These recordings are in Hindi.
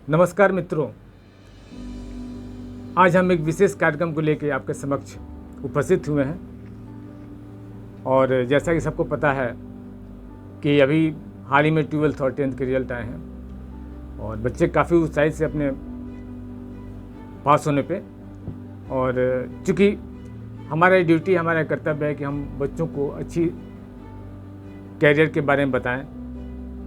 नमस्कार मित्रों, आज हम एक विशेष कार्यक्रम को लेकर आपके समक्ष उपस्थित हुए हैं। और जैसा कि सबको पता है कि अभी हाल ही में 12th और 10th के रिजल्ट आए हैं और बच्चे काफ़ी उत्साहित से अपने पास होने पे। और चूँकि हमारा ड्यूटी, हमारा कर्तव्य है कि हम बच्चों को अच्छी कैरियर के बारे में बताएं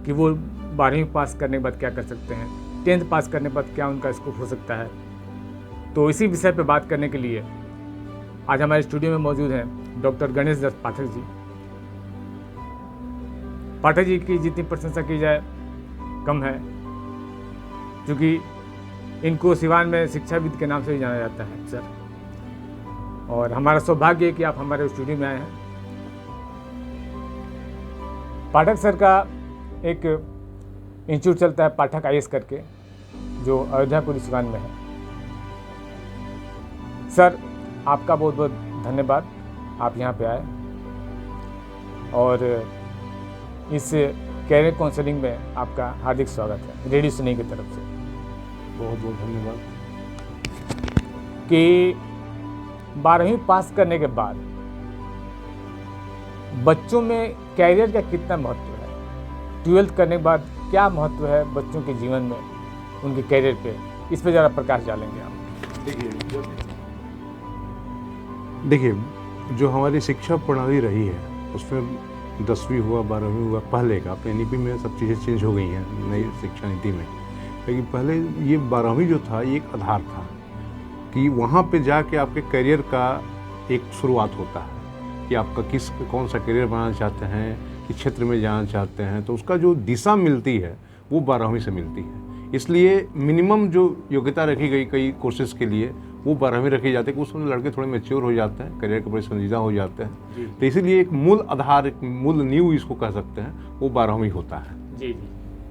कि वो 12वीं पास करने के बाद क्या कर सकते हैं, 10th पास करने के बाद क्या उनका स्कोप हो सकता है। तो इसी विषय पर बात करने के लिए आज हमारे स्टूडियो में मौजूद हैं डॉक्टर गणेश दत्त पाठक जी। पाठक जी की जितनी प्रशंसा की जाए कम है, क्योंकि इनको सिवान में शिक्षाविद के नाम से ही जाना जाता है सर। और हमारा सौभाग्य है कि आप हमारे स्टूडियो में आए हैं। पाठक सर का एक इंस्टीट्यूट चलता है, पाठक IAS करके, जो अयोध्यापुरी सिवान में है। सर, आपका बहुत बहुत धन्यवाद, आप यहाँ पे आए और इस कैरियर काउंसलिंग में आपका हार्दिक स्वागत है रेडियो सुनी की तरफ से। बहुत बहुत धन्यवाद। कि 12वीं पास करने के बाद बच्चों में कैरियर का कितना महत्व है, 12th करने के बाद क्या महत्व है बच्चों के जीवन में, उनके कैरियर पे, इस पे ज़रा प्रकाश डालेंगे आप। देखिए, जो हमारी शिक्षा प्रणाली रही है उसमें 10वीं हुआ, 12वीं हुआ, पहले का अपने NEP में सब चीज़ें चेंज हो गई हैं नई शिक्षा नीति में। लेकिन पहले ये 12वीं जो था ये एक आधार था कि वहाँ पे जाके आपके करियर का एक शुरुआत होता है कि आपका कौन सा करियर बनाना चाहते हैं, किस क्षेत्र में जाना चाहते हैं। तो उसका जो दिशा मिलती है वो 12वीं से मिलती है। इसलिए मिनिमम जो योग्यता रखी गई कई कोर्सेज़ के लिए वो 12वीं रखी जाती है कि उसमें लड़के थोड़े मैच्योर हो जाते हैं, करियर के बड़े संजीदा हो जाते हैं। तो इसीलिए एक मूल आधार, एक मूल नींव इसको कह सकते हैं, वो 12वीं होता है। जी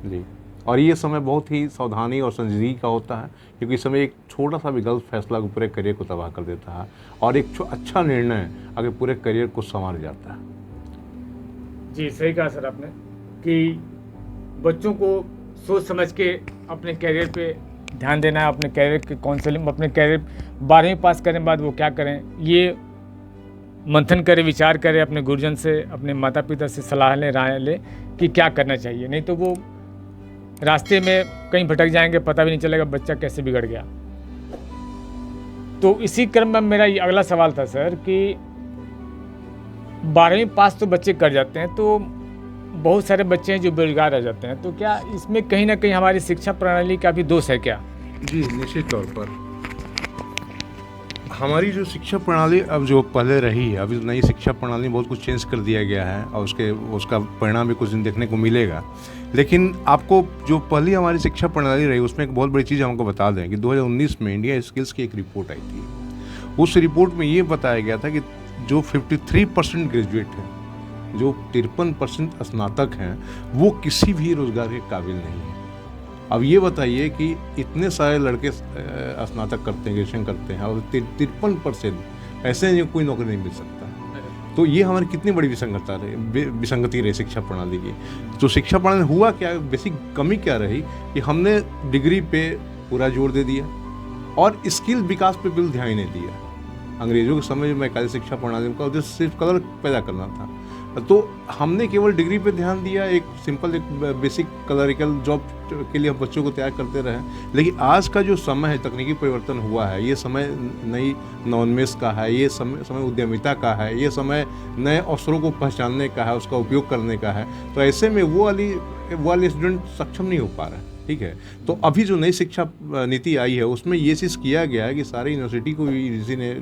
जी। और ये समय बहुत ही सावधानी और संजीदगी का होता है, क्योंकि इस समय एक छोटा सा भी गलत फैसला पूरे करियर को तबाह कर देता है और एक अच्छा निर्णय आगे पूरे करियर को संवार जाता है। जी, सही कहा सर आपने कि बच्चों को सोच समझ के अपने कैरियर पे ध्यान देना है, अपने कैरियर के काउंसलिंग, अपने कैरियर 12वीं पास करने के बाद वो क्या करें, ये मंथन करें, विचार करें, अपने गुरुजन से, अपने माता पिता से सलाह लें, राय लें कि क्या करना चाहिए। नहीं तो वो रास्ते में कहीं भटक जाएंगे, पता भी नहीं चलेगा बच्चा कैसे बिगड़ गया। तो इसी क्रम में मेरा ये अगला सवाल था सर कि 12वीं पास तो बच्चे कर जाते हैं, तो बहुत सारे बच्चे हैं जो बेरोजगार रह जाते हैं। तो क्या इसमें कहीं ना कहीं हमारी शिक्षा प्रणाली का भी दोष है क्या? जी, निश्चित तौर पर हमारी जो शिक्षा प्रणाली अब जो पहले रही है, अभी नई शिक्षा प्रणाली बहुत कुछ चेंज कर दिया गया है और उसका परिणाम भी कुछ दिन देखने को मिलेगा। लेकिन आपको जो पहली हमारी शिक्षा प्रणाली रही उसमें एक बहुत बड़ी चीज़ हमको बता दें कि 2019 में इंडिया स्किल्स की एक रिपोर्ट आई थी। उस रिपोर्ट में ये बताया गया था कि जो 53% ग्रेजुएट हैं, जो 53% स्नातक हैं, वो किसी भी रोज़गार के काबिल नहीं हैं। अब ये बताइए कि इतने सारे लड़के स्नातक करते हैं, ग्रेजुएशन करते हैं, और 53% ऐसे हैं जो कोई नौकरी नहीं मिल सकता। तो ये हमारी कितनी बड़ी विसंगति रही शिक्षा प्रणाली की। तो शिक्षा प्रणाली हुआ क्या, बेसिक कमी क्या रही कि हमने डिग्री पे पूरा जोर दे दिया और स्किल विकास पे बिल्कुल ध्यान ही नहीं दिया। अंग्रेजों के समय में काली शिक्षा प्रणाली का उद्देश्य सिर्फ कलर पैदा करना था, तो हमने केवल डिग्री पे ध्यान दिया, एक सिंपल एक बेसिक क्लरिकल जॉब के लिए हम बच्चों को तैयार करते रहे। लेकिन आज का जो समय है, तकनीकी परिवर्तन हुआ है, ये समय नई नवोन्मेष का है, ये समय उद्यमिता का है, ये समय नए अवसरों को पहचानने का है, उसका उपयोग करने का है। तो ऐसे में वो वाली स्टूडेंट सक्षम नहीं हो पा रहा है। ठीक है, तो अभी जो नई शिक्षा नीति आई है उसमें ये चीज़ किया गया है कि सारी यूनिवर्सिटी को किसी ने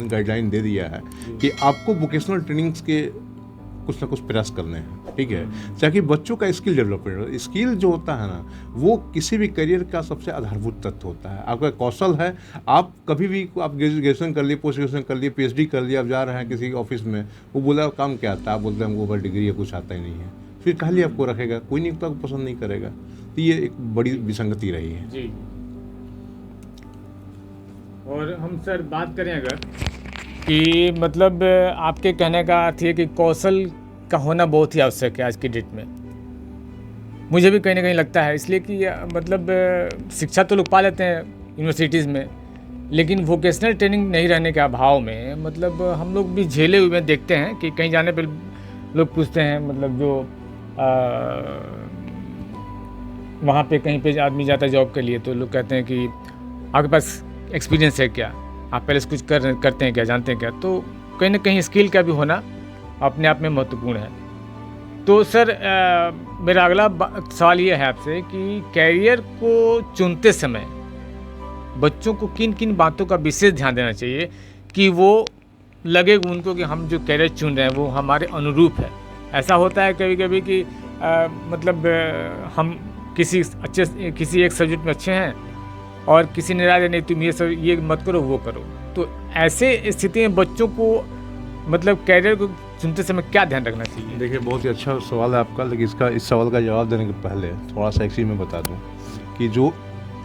गाइडलाइन दे दिया है कि आपको वोकेशनल ट्रेनिंग्स के कुछ ना कुछ प्रयास करने हैं। ठीक है, ताकि बच्चों का स्किल डेवलपमेंट, स्किल जो होता है ना, वो किसी भी करियर का सबसे आधारभूत तत्व होता है। आपका कौशल है, आप कभी भी आप ग्रेजुएशन कर लिए, पोस्ट ग्रेजुएशन कर लिए, PhD कर लिए, आप जा रहे हैं किसी ऑफिस में, वो बोला काम क्या आता है, आप बोलते हैं हमको बस डिग्री है, कुछ आता ही नहीं है, फिर कह लिया आपको रखेगा, कोई नहीं, आपको पसंद नहीं करेगा। तो ये एक बड़ी विसंगति रही है जी। और हम सर बात करें अगर कि मतलब आपके कहने का अर्थ है कि कौशल का होना बहुत ही आवश्यक है आज की डेट में। मुझे भी कहीं ना कहीं लगता है, इसलिए कि मतलब शिक्षा तो लोग पा लेते हैं यूनिवर्सिटीज़ में, लेकिन वोकेशनल ट्रेनिंग नहीं रहने के अभाव में मतलब हम लोग भी झेले हुए देखते हैं कि कहीं जाने पर लोग पूछते हैं, मतलब जो वहाँ पे कहीं पे आदमी जाता है जॉब के लिए, तो लोग कहते हैं कि आपके पास एक्सपीरियंस है क्या, आप पहले से कुछ करते हैं क्या, जानते हैं क्या। तो कहीं ना कहीं स्किल का भी होना अपने आप में महत्वपूर्ण है। तो सर मेरा अगला सवाल ये है आपसे कि कैरियर को चुनते समय बच्चों को किन किन बातों का विशेष ध्यान देना चाहिए कि वो लगे उनको कि हम जो कैरियर चुन रहे हैं वो हमारे अनुरूप है। ऐसा होता है कभी कभी कि मतलब हम किसी एक सब्जेक्ट में अच्छे हैं और किसी ने राय नहीं तुम ये मत करो वो करो, तो ऐसे स्थिति में बच्चों को मतलब कैरियर को चुनते समय क्या ध्यान रखना चाहिए? देखिए, बहुत ही अच्छा सवाल है आपका, लेकिन इस सवाल का जवाब देने के पहले थोड़ा सा एक चीज़ मैं बता दूं कि जो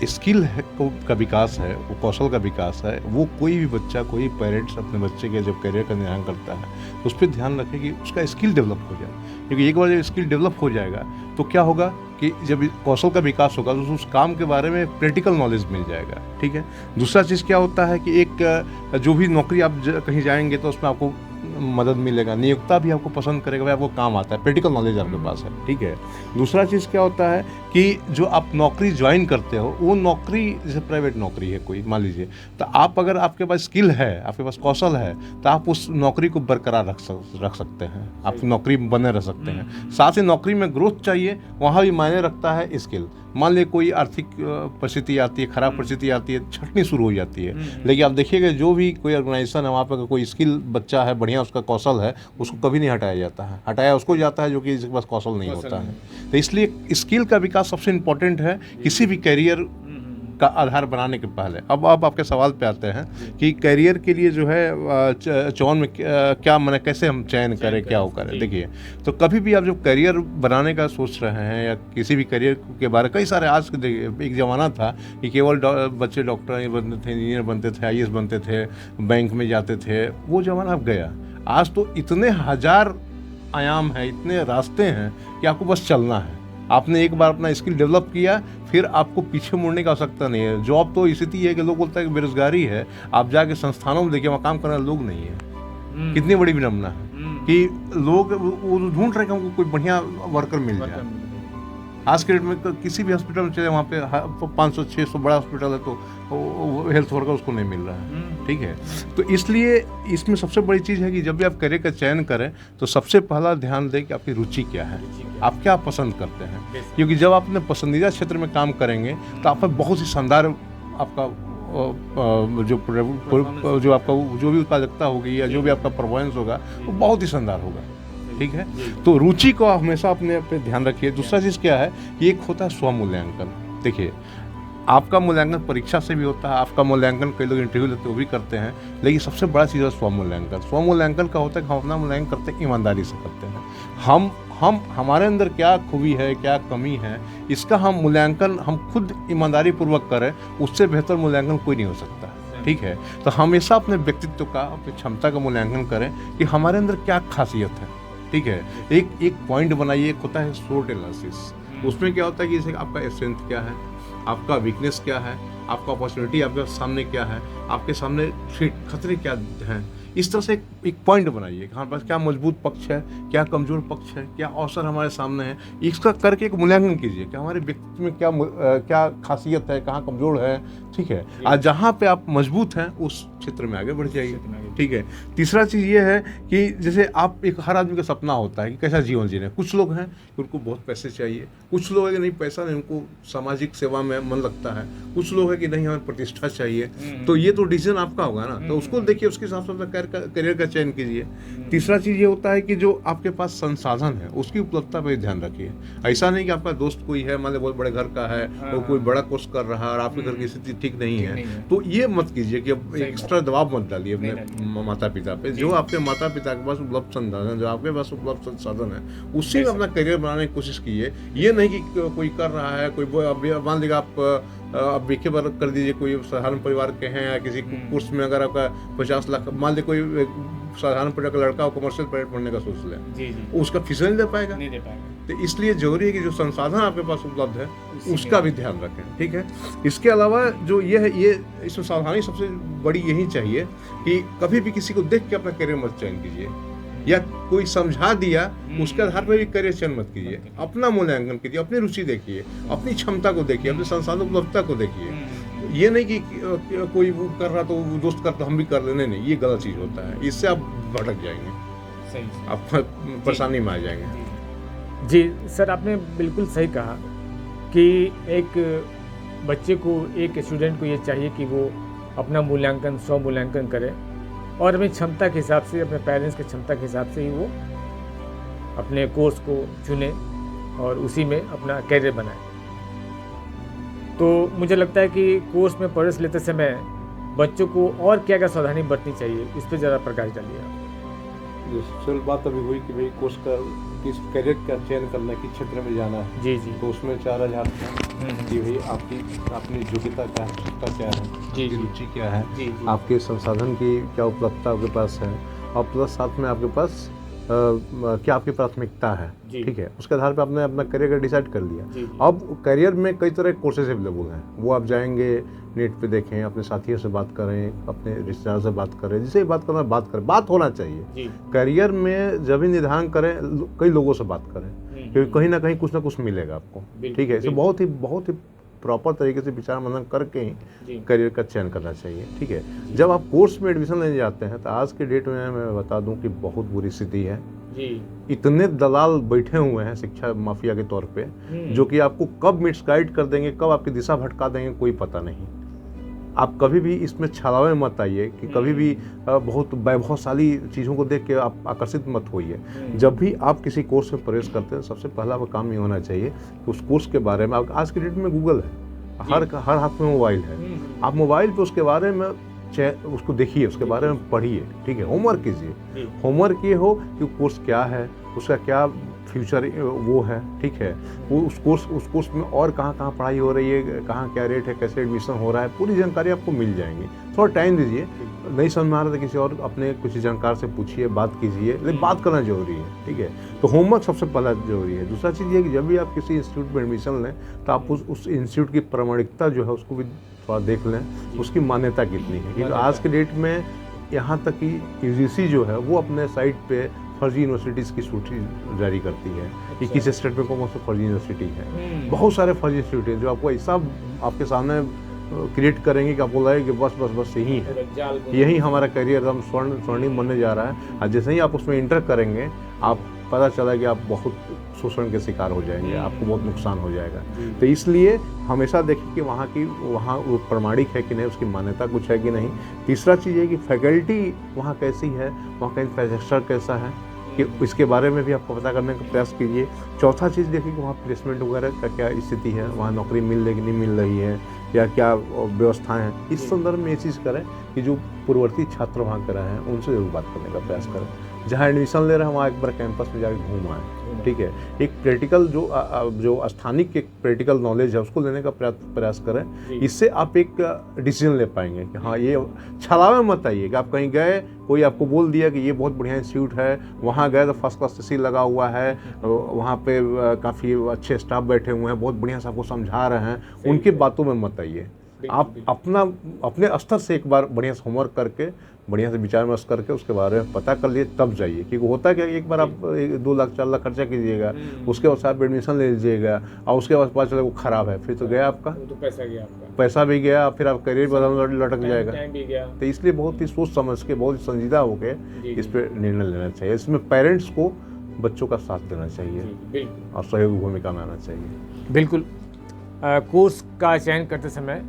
स्किल है का विकास है, वो कौशल का विकास है, वो कोई भी बच्चा, कोई पेरेंट्स अपने बच्चे के जब करियर का निर्धारण करता है तो उस पर ध्यान रखे कि उसका स्किल डेवलप हो जाए। क्योंकि एक बार जब स्किल डेवलप हो जाएगा तो क्या होगा कि जब कौशल का विकास होगा तो उस काम के बारे में प्रैक्टिकल नॉलेज मिल जाएगा। ठीक है। दूसरा चीज़ क्या होता है कि एक जो भी नौकरी आप कहीं जाएंगे तो उसमें आपको मदद मिलेगा, नियोक्ता भी आपको पसंद करेगा, भाई आपको काम आता है, प्रैक्टिकल नॉलेज आपके पास है। ठीक है। दूसरा चीज़ क्या होता है कि जो आप नौकरी ज्वाइन करते हो वो नौकरी जैसे प्राइवेट नौकरी है कोई, मान लीजिए, तो आप अगर आपके पास स्किल है, आपके पास कौशल है, तो आप उस नौकरी को बरकरार रख सकते हैं, आप नौकरी बने रह सकते हैं। साथ ही नौकरी में ग्रोथ चाहिए, वहाँ भी मायने रखता है स्किल। मान लीजिए कोई आर्थिक परिस्थिति आती है, खराब परिस्थिति आती है, छटनी शुरू हो जाती है, लेकिन आप देखिएगा जो भी कोई ऑर्गेनाइजेशन है वहाँ पर कोई स्किल बच्चा है, बढ़िया उसका कौशल है, उसको कभी नहीं हटाया जाता है। हटाया उसको जाता है जो कि जिसके पास कौशल नहीं होता है। तो इसलिए स्किल का विकास सबसे इम्पोर्टेंट है किसी भी करियर का आधार बनाने के पहले। अब आपके सवाल पे आते हैं कि करियर के लिए जो है चयन में क्या माने, कैसे हम चयन करें, क्या वो करें। देखिए, तो कभी भी आप जब करियर बनाने का सोच रहे हैं या किसी भी करियर के बारे में, कई सारे आज देखिए एक ज़माना था कि केवल बच्चे डॉक्टर बनते थे, इंजीनियर बनते थे, IAS बनते थे, बैंक में जाते थे, वो ज़माना अब गया। आज तो इतने हजार आयाम हैं, इतने रास्ते हैं कि आपको बस चलना है। आपने एक बार अपना स्किल डेवलप किया, फिर आपको पीछे मुड़ने की आवश्यकता नहीं है। जॉब तो स्थिति है कि लोग बोलते हैं कि बेरोजगारी है, आप जाके संस्थानों में देखिए वहाँ काम करने वाले लोग नहीं है। कितनी बड़ी विडम्बना है कि लोग वो ढूंढ रहे हैं कि हमको कोई बढ़िया वर्कर मिल जाए। आज के डेट में किसी भी हॉस्पिटल में चले, वहाँ पे 500-600 बड़ा हॉस्पिटल है तो हेल्थ वर्कर उसको नहीं मिल रहा है। ठीक है। तो इसलिए इसमें सबसे बड़ी चीज़ है कि जब भी आप करियर का चयन करें तो सबसे पहला ध्यान दें कि आपकी रुचि क्या है, आप क्या पसंद करते हैं। क्योंकि जब आप अपने पसंदीदा क्षेत्र में काम करेंगे तो आप बहुत ही शानदार आपका जो आपका जो भी उत्पादकता होगी या जो भी आपका परफॉर्मेंस होगा वो बहुत ही शानदार होगा। ठीक है। तो रुचि को हमेशा अपने पे ध्यान रखिए। दूसरा चीज़ क्या है कि एक होता है स्वमूल्यांकन। देखिए, आपका मूल्यांकन परीक्षा से भी होता है, आपका मूल्यांकन कई लोग इंटरव्यू लेते वो भी करते हैं, लेकिन सबसे बड़ा चीज़ है स्वमूल्यांकन। स्वमूल्यांकन का होता है कि हम अपना मूल्यांकन करते हैं, ईमानदारी से करते हैं। हम हमारे अंदर क्या खूबी है, क्या कमी है, इसका हम मूल्यांकन हम खुद ईमानदारी पूर्वक करें, उससे बेहतर मूल्यांकन कोई नहीं हो सकता। ठीक है। तो हमेशा अपने व्यक्तित्व का, अपनी क्षमता का मूल्यांकन करें कि हमारे अंदर क्या खासियत है। ठीक है। एक पॉइंट बनाइए, एक होता है SWOT एनालिसिस। उसमें क्या होता है कि जैसे आपका स्ट्रेंथ क्या है, आपका वीकनेस क्या है, आपका अपॉर्चुनिटी आपके सामने क्या है, आपके सामने खतरे क्या हैं। इस तरह से एक पॉइंट बनाइए कि हमारे पास क्या मजबूत पक्ष है, क्या कमज़ोर पक्ष है, क्या अवसर हमारे सामने है। इसका करके एक मूल्यांकन कीजिए कि हमारे व्यक्तित्व में क्या खासियत है, कहाँ कमज़ोर है। ठीक है। आज जहाँ पे आप मजबूत हैं उस क्षेत्र में आगे बढ़ जाइए। ठीक है। तीसरा चीज़ ये है कि जैसे आप एक हर आदमी का सपना होता है कि कैसा जीवन जीने। कुछ लोग हैं कि उनको बहुत पैसे चाहिए, कुछ लोग हैं कि नहीं पैसा नहीं, उनको सामाजिक सेवा में मन लगता है, कुछ लोग हैं कि नहीं हमें प्रतिष्ठा चाहिए। तो ये तो डिसीजन आपका होगा ना, तो उसको देखिए, उसके हिसाब से अपना करियर का चयन कीजिए। तीसरा चीज़ ये होता है कि जो आपके पास संसाधन है उसकी उपलब्धता पर ध्यान रखिए। ऐसा नहीं कि आपका दोस्त कोई है, मान लो बहुत बड़े घर का है और कोई बड़ा कोर्स कर रहा है और आपके घर की स्थिति ठीक नहीं है, तो ये मत कीजिए कि अब एक्स्ट्रा दबाव मत डालिए अपने माता पिता पे। जो आपके माता पिता के पास उपलब्ध संसाधन, जो आपके पास उपलब्ध संसाधन है, उससे भी अपना करियर बनाने की कोशिश कीजिए। ये नहीं कि कोई कर रहा है, कोई मान लीजिए आप बीखे बार कर दीजिए, कोई साधारण परिवार के हैं या किसी कोर्स में अगर आपका 50 लाख, मान लीजिए कोई साधारण पढ़ने का लड़का कमर्शियल पढ़ने का सोच ले, जी जी, वो उसका फीस नहीं दे पाएगा। नहीं दे पाएगा। तो इसलिए जरूरी है कि जो संसाधन आपके पास उपलब्ध है उसी उसका में। भी ध्यान रखें, ठीक है। इसके अलावा जो ये है, ये इसमें सावधानी सबसे बड़ी यही चाहिए कि कभी भी किसी को देख के अपना करियर मत चयन कीजिए, या कोई समझा दिया उसके आधार पर भी करियर चयन मत कीजिए। अपना मूल्यांकन कीजिए, अपनी रुचि देखिए, अपनी क्षमता को देखिए, अपने संसाधन उपलब्धता को देखिए। ये नहीं कि कोई वो कर रहा तो वो दोस्त करता हम भी कर लेने, नहीं, ये गलत चीज़ होता है। इससे आप भटक जाएंगे, सही। आप परेशानी में आ जाएंगे। जी सर, आपने बिल्कुल सही कहा कि एक बच्चे को, एक स्टूडेंट को ये चाहिए कि वो अपना मूल्यांकन, स्व मूल्यांकन करे और अपनी क्षमता के हिसाब से, अपने पेरेंट्स की क्षमता के हिसाब से ही वो अपने कोर्स को चुने और उसी में अपना कैरियर बनाए। तो मुझे लगता है कि कोर्स में प्रवेश लेते समय बच्चों को और क्या क्या सावधानी बरतनी चाहिए, इस पर ज़रा प्रकाश डालिए आप। चल बात अभी हुई कि भाई कोर्स का, किस करियर का चयन करना है, किस क्षेत्र में जाना है। जी जी। तो उसमें 4000 कि भाई आपकी अपनी योग्यता क्या है, क्षमता क्या है, जी आपकी रुचि क्या है, जी जी, आपके संसाधन की क्या उपलब्धता आपके पास है, और प्लस साथ में आपके पास क्या आपकी प्राथमिकता है, जी। ठीक है। उसके आधार पर आपने अपना करियर का डिसाइड कर लिया। जी। अब करियर में कई तरह के कोर्सेज अवेलेबल हैं, वो आप जाएंगे नेट पे देखें, अपने साथियों से बात करें, अपने रिश्तेदार से बात करें, जिससे बात करना बात करें, बात होना चाहिए। जी। करियर में जब भी निर्धारण करें, कई लोगों से बात करें, क्योंकि कहीं ना कहीं कुछ ना कुछ मिलेगा आपको, ठीक है। इसे बहुत ही प्रॉपर तरीके से विचार मंथन करके ही करियर का चयन करना चाहिए, ठीक है। जब आप कोर्स में एडमिशन लेने जाते हैं तो आज के डेट में मैं बता दूं कि बहुत बुरी स्थिति है जी। इतने दलाल बैठे हुए हैं शिक्षा माफिया के तौर पे, जो कि आपको कब मिसगाइड कर देंगे, कब आपकी दिशा भटका देंगे, कोई पता नहीं। आप कभी भी इसमें छलावे मत आइए कि कभी भी बहुत वैभवशाली चीज़ों को देख के आप आकर्षित मत होइए। जब भी आप किसी कोर्स में प्रवेश करते हैं, सबसे पहला वो काम ये होना चाहिए कि उस कोर्स के बारे में, आज की डेट में गूगल है, हर हाथ में मोबाइल है, आप मोबाइल पे उसके बारे में उसको देखिए, उसके बारे में पढ़िए, ठीक है। होमवर्क कीजिए। होमवर्क ये हो कि कोर्स क्या है, उसका क्या फ्यूचर वो है, ठीक है। वो उस कोर्स में और कहाँ पढ़ाई हो रही है, कहाँ क्या रेट है, कैसे एडमिशन हो रहा है, पूरी जानकारी आपको मिल जाएंगी। थोड़ा टाइम दीजिए, नहीं समझ में आ रहा था किसी और अपने कुछ जानकार से पूछिए, बात कीजिए, लेकिन बात करना जरूरी है, ठीक है। तो होमवर्क सबसे पहला जरूरी है। दूसरा चीज़ ये कि जब भी आप किसी इंस्टीट्यूट में एडमिशन लें तो आप उस इंस्टीट्यूट की प्रामाणिकता जो है उसको भी थोड़ा देख लें, उसकी मान्यता कितनी है। क्योंकि आज के डेट में यहाँ तक कि यूजीसी जो है वो अपने साइट पे फर्जी यूनिवर्सिटीज़ की सूची जारी करती है कि किस स्टेट में कौन सी फर्जी यूनिवर्सिटी है। बहुत सारे फर्जी इंस्टीट्यूट हैं जो आपको ऐसा आपके सामने क्रिएट करेंगे कि आपको लगे कि बस यही है, यही हमारा करियर एकदम स्वर्णिम बनने जा रहा है। और जैसे ही आप उसमें इंटर करेंगे, आप पता चला कि आप बहुत शोषण के शिकार हो जाएंगे, आपको बहुत नुकसान हो जाएगा। तो इसलिए हमेशा देखें कि वहाँ वो प्रमाणिक है कि नहीं, उसकी मान्यता कुछ है कि नहीं। तीसरा चीज़ है कि फैकल्टी वहाँ कैसी है, वहाँ का इंफ्रास्ट्रक्चर कैसा है, कि इसके बारे में भी आपको पता करने का प्रयास कीजिए। चौथा चीज़ देखिए कि वहाँ प्लेसमेंट वगैरह का क्या स्थिति है, वहाँ नौकरी मिल रही कि नहीं मिल रही है, या क्या व्यवस्थाएं हैं। इस संदर्भ में ये चीज़ करें कि जो पूर्ववर्ती छात्र वहाँ कर रहे हैं उनसे जरूर बात करने का प्रयास करें। जहाँ एडमिशन ले रहे हैं वहाँ एक बार कैंपस में जाकर घूम आए, ठीक है। एक प्रैक्टिकल जो स्थानिक के प्रैक्टिकल नॉलेज है उसको लेने का प्रयास करें। इससे आप एक डिसीजन ले पाएंगे कि हाँ, ये छलावे मत आइए कि आप कहीं गए, कोई आपको बोल दिया कि ये बहुत बढ़िया इंस्टीट्यूट है, वहाँ गए तो फर्स्ट क्लास सीट लगा हुआ है, वहाँ पे काफ़ी अच्छे स्टाफ बैठे हुए हैं, बहुत बढ़िया से आपको समझा रहे हैं, उनकी बातों में मत आइए। आप अपने स्तर से एक बार बढ़िया से होमवर्क करके, बढ़िया से विचार विमर्श करके उसके बारे में पता कर लिए तब जाइए। क्योंकि होता है कि एक बार आप 2 लाख 4 लाख खर्चा कीजिएगा, उसके बाद आप एडमिशन ले लीजिएगा और उसके बाद पता चले वो खराब है, फिर तो गया आपका, तो पैसा गया आपका, पैसा भी गया, फिर आप करियर बदल लटक जाएगा। टाइम भी गया। तो इसलिए बहुत ही सोच समझ के, बहुत ही संजीदा होकर इस पर निर्णय लेना चाहिए। इसमें पेरेंट्स को बच्चों का साथ देना चाहिए और सहयोग भूमिका में आना चाहिए। बिल्कुल। कोर्स का चयन करते समय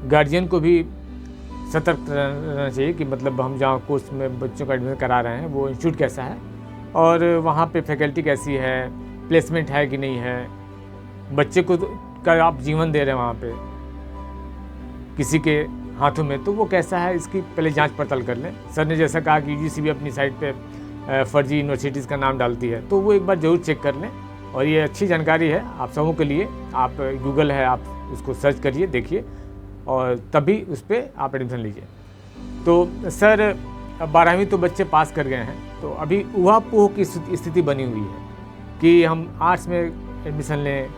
गार्जियन को भी सतर्क रहना चाहिए कि मतलब हम जहाँ कोर्स में बच्चों का एडमिशन करा रहे हैं वो इंस्टीट्यूट कैसा है और वहाँ पे फैकल्टी कैसी है, प्लेसमेंट है कि नहीं है, बच्चे को का आप जीवन दे रहे हैं वहाँ पे किसी के हाथों में, तो वो कैसा है इसकी पहले जांच पड़ताल कर लें। सर ने जैसा कहा कि यूजीसी भी अपनी साइट पे फर्जी यूनिवर्सिटीज़ का नाम डालती है, तो वो एक बार ज़रूर चेक कर लें। और ये अच्छी जानकारी है आप सबों के लिए। आप गूगल है, आप उसको सर्च करिए, देखिए और तभी उस पर आप एडमिशन लीजिए। तो सर 12वीं तो बच्चे पास कर गए हैं, तो अभी ऊहा-पोह की स्थिति बनी हुई है कि हम आर्ट्स में एडमिशन लें,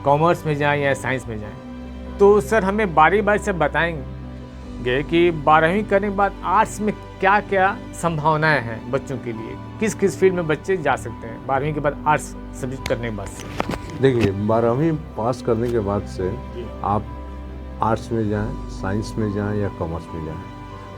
कॉमर्स में जाएं या साइंस में जाएं। तो सर हमें बारी-बारी से बताएंगे कि 12वीं करने के बाद आर्ट्स में क्या-क्या संभावनाएं हैं बच्चों के लिए, किस-किस फील्ड में बच्चे जा सकते हैं 12वीं के बाद आर्ट्स सब्जेक्ट करने के बाद से? देखिए, 12वीं पास करने के बाद से आप आर्ट्स में जाएं, साइंस में जाएं या कॉमर्स में जाएं,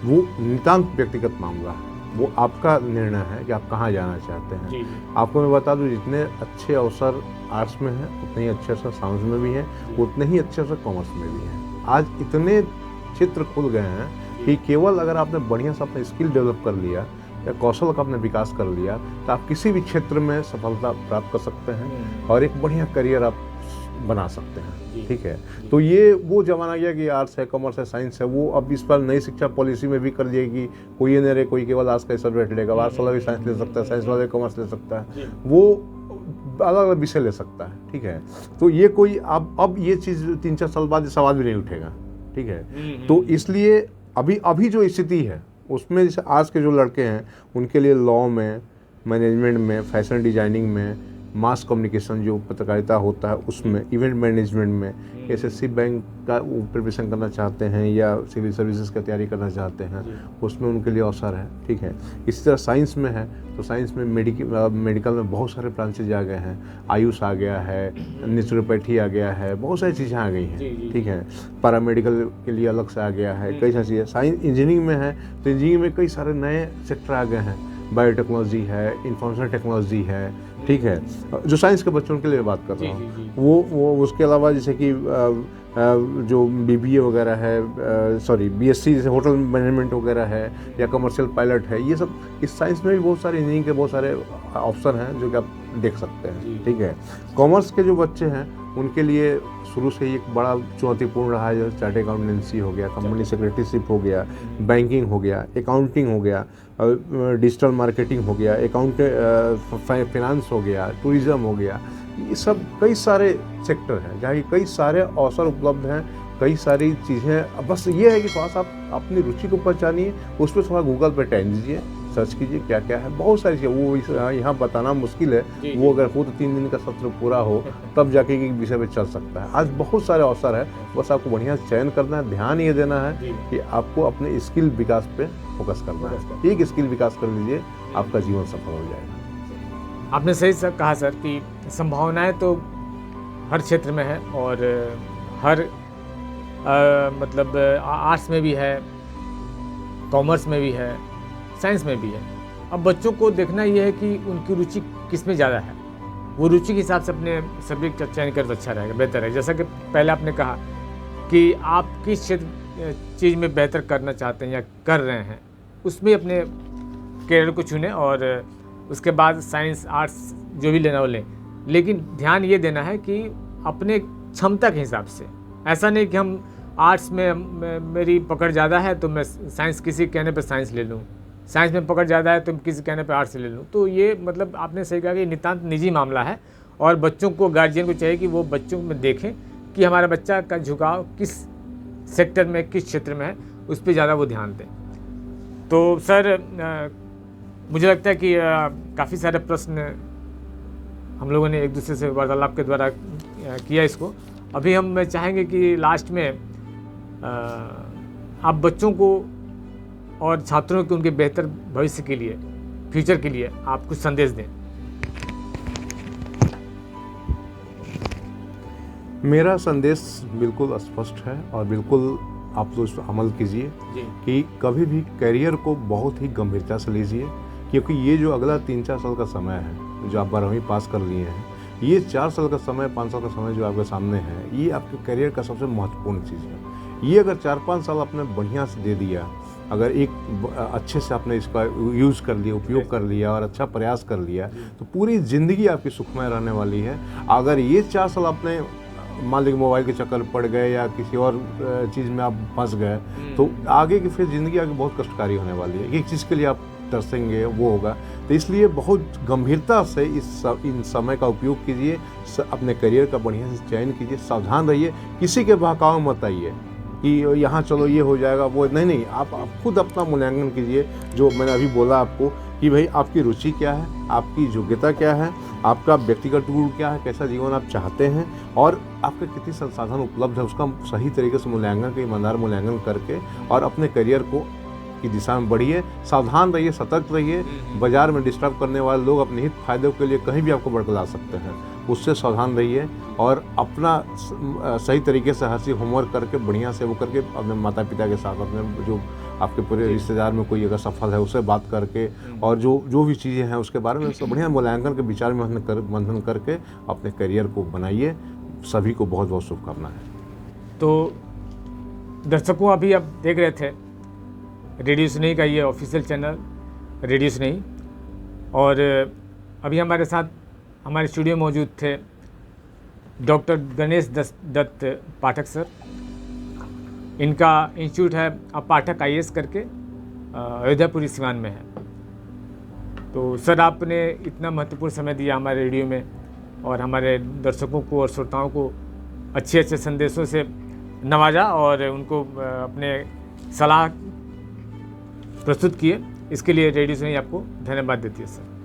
वो नितांत व्यक्तिगत मामला है। वो आपका निर्णय है कि आप कहाँ जाना चाहते हैं। जी। आपको मैं बता दूं, जितने अच्छे अवसर आर्ट्स में हैं उतने ही अच्छे अवसर साइंस में भी हैं, उतने ही अच्छे अवसर कॉमर्स में भी हैं। आज इतने क्षेत्र खुल गए हैं कि केवल अगर आपने बढ़िया से अपना स्किल डेवलप कर लिया या कौशल का आपने विकास कर लिया तो आप किसी भी क्षेत्र में सफलता प्राप्त कर सकते हैं और एक बढ़िया करियर आप बना सकते हैं। ठीक है, तो ये वो जमाना गया कि आर्ट्स है, कॉमर्स है, साइंस है, वो अब इस पर नई शिक्षा पॉलिसी में भी कर दिया कि कोई ये नहीं रहे कोई केवल आर्ट्स का सब्जेक्ट लेगा, आर्ट्स वाला भी साइंस ले सकता है, साइंस वाला भी कॉमर्स ले सकता है, वो अलग अलग विषय ले सकता है। ठीक है, तो ये कोई अब ये चीज़ 3-4 साल बाद सवाल भी नहीं उठेगा। ठीक है, तो इसलिए अभी जो स्थिति है उसमें जैसे आज के जो लड़के हैं उनके लिए लॉ में, मैनेजमेंट में, फैशन डिजाइनिंग में, मास कम्युनिकेशन जो पत्रकारिता होता है उसमें, इवेंट मैनेजमेंट में, एसएससी बैंक का प्रिपरेशन करना चाहते हैं या सिविल सर्विसेज की तैयारी करना चाहते हैं उसमें उनके लिए अवसर है। ठीक है, इसी तरह साइंस में है तो साइंस में मेडिकल में बहुत सारे ब्रांचेज आ गए हैं, आयुष आ गया है, नेचुरोपैथी आ गया है, बहुत सारी चीज़ें आ गई हैं। ठीक है, पैरामेडिकल के लिए अलग से आ गया है, कई सारी चीज़ें। साइंस इंजीनियरिंग में है तो इंजीनियरिंग में कई सारे नए सेक्टर आ गए हैं, बायोटेक्नोलॉजी है, इंफॉर्मेशन टेक्नोलॉजी है। ठीक है, जो साइंस के बच्चों के लिए बात कर रहा हूँ, वो उसके अलावा जैसे कि जो बीबीए वगैरह है, बीएससी जैसे होटल मैनेजमेंट वगैरह है या कमर्शियल पायलट है, ये सब इस साइंस में भी बहुत सारे इंजीनियरिंग के बहुत सारे अवसर हैं जो कि आप देख सकते हैं। ठीक है, कॉमर्स के जो बच्चे हैं उनके लिए शुरू से ही एक बड़ा चुनौतीपूर्ण रहा है, जैसे चार्ट अकाउंटेंसी हो गया, कंपनी सेक्रेटरीशिप हो गया, बैंकिंग हो गया, अकाउंटिंग हो गया, डिजिटल मार्केटिंग हो गया, फाइनेंस हो गया, टूरिज़्म हो गया। ये सब कई सारे सेक्टर हैं जहाँ कई सारे अवसर उपलब्ध हैं, कई सारी चीज़ें। बस ये है कि थोड़ा सा आप अपनी रुचि को पहचानिए, उस पर थोड़ा गूगल पर टाइम दीजिए, सर्च कीजिए क्या क्या है, बहुत सारी चीज़ें। वो यहाँ बताना मुश्किल है, वो अगर हो तो 3 दिन का सत्र पूरा हो तब जाके एक विषय पे चल सकता है। आज बहुत सारे अवसर है, बस आपको बढ़िया चयन करना है, ध्यान ये देना है कि आपको अपने स्किल विकास पे फोकस करना है। एक स्किल विकास कर लीजिए, आपका जीवन सफल हो जाएगा। आपने सही कहा सर कि संभावनाएं तो हर क्षेत्र में है और हर मतलब आर्ट्स में भी है, कॉमर्स में भी है, साइंस में भी है। अब बच्चों को देखना यह है कि उनकी रुचि किस में ज़्यादा है, वो रुचि के हिसाब से अपने सब्जेक्ट का चयन करें तो अच्छा रहेगा, बेहतर है। जैसा कि पहले आपने कहा कि आप किस क्षेत्र चीज़ में बेहतर करना चाहते हैं या कर रहे हैं, उसमें अपने कैरियर को चुनें और उसके बाद साइंस, आर्ट्स जो भी लेना वो लें। लेकिन ध्यान ये देना है कि अपने क्षमता के हिसाब से, ऐसा नहीं कि हम आर्ट्स में मेरी पकड़ ज़्यादा है तो मैं साइंस किसी कहने पर साइंस ले लूँ, साइंस में पकड़ ज़्यादा है तो किसी कहने पर आर्ट्स ले लूँ। तो ये मतलब आपने सही कहा कि नितांत निजी मामला है और बच्चों को, गार्जियन को चाहिए कि वो बच्चों में देखें कि हमारा बच्चा का झुकाव किस सेक्टर में, किस क्षेत्र में है, उस पर ज़्यादा वो ध्यान दें। तो सर मुझे लगता है कि काफ़ी सारे प्रश्न हम लोगों ने एक दूसरे से वार्तालाप के द्वारा किया इसको। अभी हम चाहेंगे कि लास्ट में आप बच्चों को और छात्रों के उनके बेहतर भविष्य के लिए, फ्यूचर के लिए आप कुछ संदेश दें। मेरा संदेश बिल्कुल स्पष्ट है और बिल्कुल आप लोग इस पर अमल कीजिए कि कभी भी करियर को बहुत ही गंभीरता से लीजिए, क्योंकि ये जो अगला 3-4 साल का समय है जो आप 12वीं पास कर लिए हैं, ये 4 साल का समय, 5 साल का समय जो आपके सामने है, ये आपके करियर का सबसे महत्वपूर्ण चीज़ है। ये अगर 4-5 साल आपने बढ़िया से दे दिया, अगर एक अच्छे से आपने इसका यूज़ कर लिया, उपयोग कर लिया और अच्छा प्रयास कर लिया, तो पूरी ज़िंदगी आपकी सुखमय रहने वाली है। अगर ये 4 साल आपने मान लीजिए मोबाइल के चक्कर पड़ गए या किसी और चीज़ में आप फंस गए, तो आगे की फिर ज़िंदगी आगे बहुत कष्टकारी होने वाली है। एक चीज़ के लिए आप तरसेंगे वो होगा। तो इसलिए बहुत गंभीरता से इन समय का उपयोग कीजिए, अपने करियर का बढ़िया से चयन कीजिए, सावधान रहिए, किसी के बहकाव में मत आइए। कि यहाँ चलो ये हो जाएगा वो नहीं, आप खुद अपना मूल्यांकन कीजिए। जो मैंने अभी बोला आपको कि भाई आपकी रुचि क्या है, आपकी योग्यता क्या है, आपका व्यक्तिगत गुण क्या है, कैसा जीवन आप चाहते हैं और आपके कितनी संसाधन उपलब्ध है, उसका सही तरीके से मूल्यांकन, ईमानदार मूल्यांकन करके और अपने करियर को की दिशा में बढ़िए। सावधान रहिए, सतर्क रहिए। बाजार में डिस्टर्ब करने वाले लोग अपने हित फायदे के लिए कहीं भी आपको भड़का सकते हैं, उससे सावधान रहिए और अपना सही तरीके से हर चीज़ होमवर्क करके बढ़िया से वो करके अपने माता पिता के साथ, अपने जो आपके पूरे रिश्तेदार में कोई अगर सफल है उससे बात करके और जो भी चीज़ें हैं उसके बारे में उसका बढ़िया मूल्यांकन के विचार मंथन करके अपने करियर को बनाइए। सभी को बहुत बहुत शुभकामनाएं। तो दर्शकों, अभी आप देख रहे थे रेडियो सुनई का ये ऑफिशियल चैनल रेडियो सुनई, और अभी हमारे साथ हमारे स्टूडियो में मौजूद थे डॉक्टर गणेश दत्त पाठक सर। इनका इंस्टीट्यूट है पाठक IAS करके, अयोध्यापुरी सिवान में है। तो सर, आपने इतना महत्वपूर्ण समय दिया हमारे रेडियो में और हमारे दर्शकों को और श्रोताओं को अच्छे अच्छे संदेशों से नवाजा और उनको अपने सलाह प्रस्तुत किए। इसके लिए रेडियो सुनई आपको धन्यवाद देती है सर।